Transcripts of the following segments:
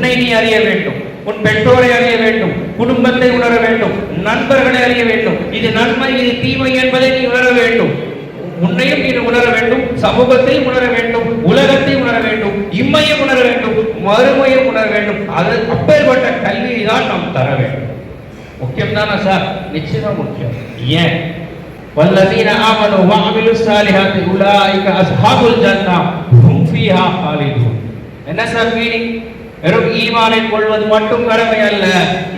உன்னை நீ அறிய வேண்டும், உன் பெற்றோரை அறிய வேண்டும், குடும்பத்தை உணர வேண்டும், நண்பர்களை அறிய வேண்டும். இது நன்மை, இது தீமை என்பதை நீ உணர வேண்டும். உன்னையும் நீ உணர வேண்டும், சமூகத்தையும் உணர வேண்டும், உலகத்தையும் உணர வேண்டும், இம்மையும் உணர வேண்டும், மறுமையும் உணர வேண்டும். அது அப்பேற்பட்ட கல்வியை தான் நாம் தர வேண்டும். முக்கியம் தானே சார்? நிச்சயமா முக்கியம். ஏன்? வல்லதீன ஆமனு வஅமிலுஸ் ஸாலிஹாத்தி உலாயிக அஸ்ஹாபுல் ஜன்னah ஹும் ஃபீஹா ஹாலிதூன். என்ன சார் மீனிங்? வெறும் ஈமானை கொள்வது மட்டும் கடமை அல்ல.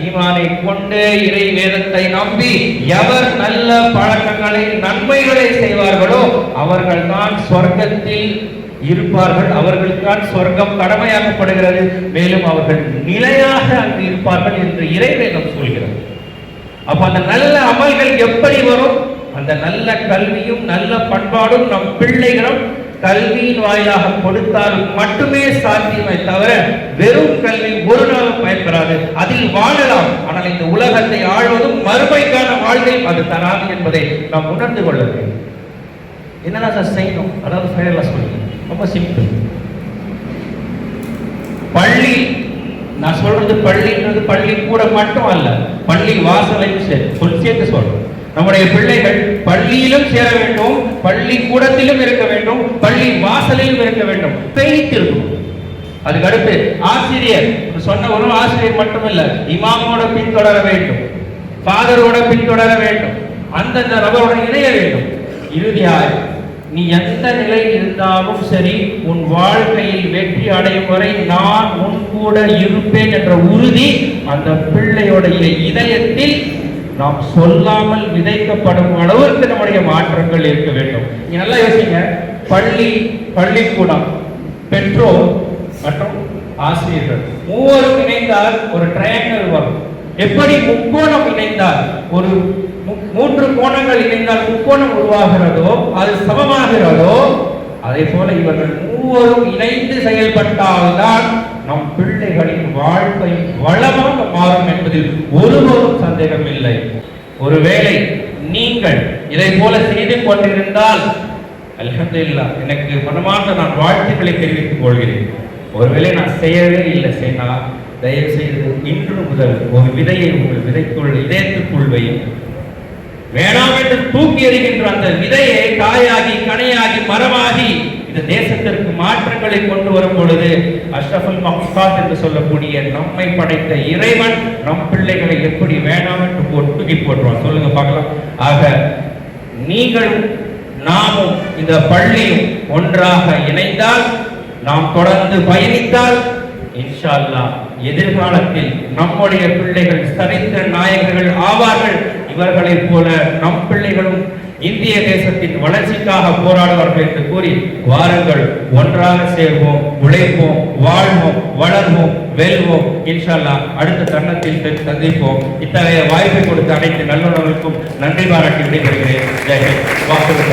ஈமானை கொண்டு இறை வேதத்தை நம்பி எவர் நல்ல பழக்கங்களை நன்மைகளை செய்வார்களோ அவர்கள் தான் சொர்க்கத்தில் இருப்பார்கள். அவர்களுக்கு சொர்க்கம் கடமையாக்கப்படுகிறது. மேலும் அவர்கள் நிலையாக அங்கு இருப்பார்கள் என்று இறைவேதம் சொல்கிறது. அப்ப அந்த நல்ல அமல்கள் எப்படி வரும்? அந்த நல்ல கல்வியும் நல்ல பண்பாடும் நம் பிள்ளைகளும் கல்வியின் வாயிலாக கொடுத்தாலும் மட்டுமே சாத்தியமே தவிர வெறும் கல்வி ஒரு நாளும் பயன்பெறாது. அதில் வாழலாம், ஆனால் இந்த உலகத்தை ஆழ்வதும் மறுமைக்கான வாழ்க்கை அது தராது என்பதை நாம் உணர்ந்து கொள்ள வேண்டும். என்னதான் சார் செய்யணும்? அதாவது ஃபைனலா சொல்லுங்க, ரொம்ப சிம்பிள். பள்ளி, நான் சொல்றது பள்ளின்றது பள்ளி கூட மட்டும் அல்ல, பள்ளி வாசலையும் சேர்த்து சொல்றோம். நம்முடைய பிள்ளைகள் பள்ளியிலும் சேர வேண்டும், பள்ளி கூடத்திலும் இருக்க வேண்டும், பள்ளி வாசலிலும் இருக்க வேண்டும், பெய்திருக்கும். அதுக்கு அடுத்து ஆசிரியர் சொன்ன ஒரு ஆசிரியர் மட்டுமல்ல, இமாமோட பின்தொடர வேண்டும், ஃபாதரோட பின்தொடர வேண்டும், அந்தந்த நபருடன் இணைய வேண்டும். இறுதியாக நீ எந்த நிலையில் இருந்தாலும் சரி, உன் வாழ்க்கையில் வெற்றி அடையும் வரை நான் உன் கூட இருப்பேன் என்ற உறுதி அந்த பிள்ளையுடைய இதயத்தில் நாம் சொல்லாமல் விதைக்கப்படும் அளவிற்கு நம்முடைய மாற்றங்கள் இருக்க வேண்டும். நீங்க நல்லா யோசிங்க. பள்ளிக்கூடம், பெற்றோர் மற்றும் ஆசிரியர்கள் மூவரும் இணைந்தால் ஒரு ட்ரையாங்கிள் வரும். எப்படி முக்கோணம் இணைந்தால், ஒரு 3 கோணங்கள் இணைந்தால் முக்கோணம் உருவாகிறதோ, அது சமமாகிறதோ, அதே போல இவர்கள் மூவரும் இணைந்து செயல்பட்டால்தான் நம் பிள்ளைகளின் வாழ்க்கை வளமாக மாறும் என்பதில் ஒருவரும் சந்தேகம் இல்லை. ஒருவேளை நீங்கள் இதை போல செய்து கொண்டிருந்தால் அல்ஹம்துலில்லாஹ், எனக்கு மனமார்ந்த நான் வாழ்த்துக்களை தெரிவித்துக் கொள்கிறேன். ஒருவேளை நான் செய்யவே இல்லை செய்யா, தயவு செய்து இன்று முதல் ஒரு விதையை உங்கள் விதைக்குள் இதயத்துக்குள் வையுங்கள். வேணாம் என்று தூக்கி எறிகின்ற அந்த விதையை காயாகி கனையாகி மரமாகி இந்த தேசத்திற்கு மாற்றங்களை கொண்டு வரும் பொழுது அஷ்ரஃபுல் மக்ஃபாத் என்று சொல்லக்கூடிய நம்மை படைத்த இறைவன் நம் பிள்ளைகளை எப்படி வேணாம் என்று தூக்கி போட்டுருவான். சொல்லுங்க பார்க்கலாம். ஆக நீங்களும் நாமும் இந்த பள்ளியும் ஒன்றாக இணைந்தால், நாம் தொடர்ந்து பயணித்தால் இன்ஷா அல்லாஹ் எதிர்காலத்தில் நம்முடைய பிள்ளைகள் சரித்திர நாயகர்கள் ஆவார்கள். இவர்களைப் போல நம் பிள்ளைகளும் இந்திய தேசத்தின் வளர்ச்சிக்காக போராடுவார்கள் என்று கூறி, வாருங்கள், ஒன்றாக சேர்வோம், உழைப்போம், வாழ்வோம், வளர்வோம், வெல்வோம். இன்ஷா அல்லாஹ் அடுத்த தருணத்தில் சந்திப்போம். இத்தகைய வாய்ப்பை கொடுத்த அனைத்து நல்லுணர்வுக்கும் நன்றி பாராட்டி விடைபெறுகிறேன். ஜெய் ஹிந்த். வாக்குறுதி